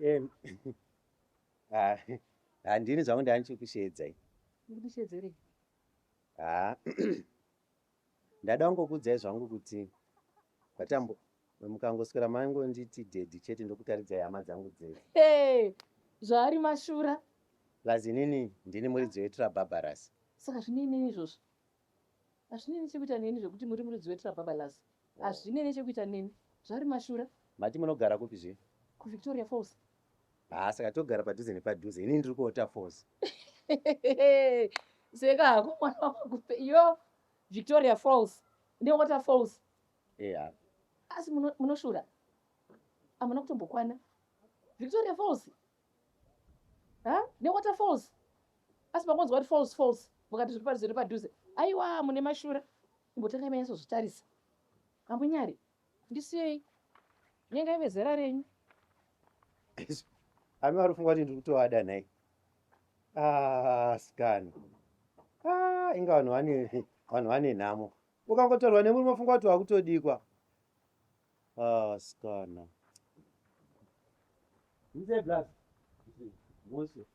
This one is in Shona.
Em, ah, handini zvangu ndanichikushedzai. Ndikushedzerei? Ndada kungokuudzai zvangu kuti mukangoswera mangonditi dhedhi chete ndokutaridzai hama dzangu dzese. Zvari mashura. Lazinini ndini muridzi weTraBarbaras. Saka zvinei izvozvo? Hazvine nechekuita neni zvokuti muri muridzi weTraBarbaras. Hazvine nechekuita neni. Zvari mashura. Mati munogara kupi zve? KuVictoria Falls. Saka togara padhuze nepadhuze. Ini ndiri kuOta Falls. Seka hako mwana wakupe iyo Victoria Falls neWater Falls. Asi munoshura. Hamuna kutombokwana. Victoria Falls. NeWater Falls. Asi pakonzwa kuti falls mukati zviri padhuze nepadhuze. Aiwa mune mashura. Imbotangai manyasozvitarisa. Hambunyari. Ndisiyei. Nyengai vezera renyu. Hame vari kufunga kuti ndiri kutovada nhai. Sikana. Inga vanhu vane nhamo. Ukangotorwa nemuri mofunga kuti wakutodikwa. Sikana. Muse blast. Muse.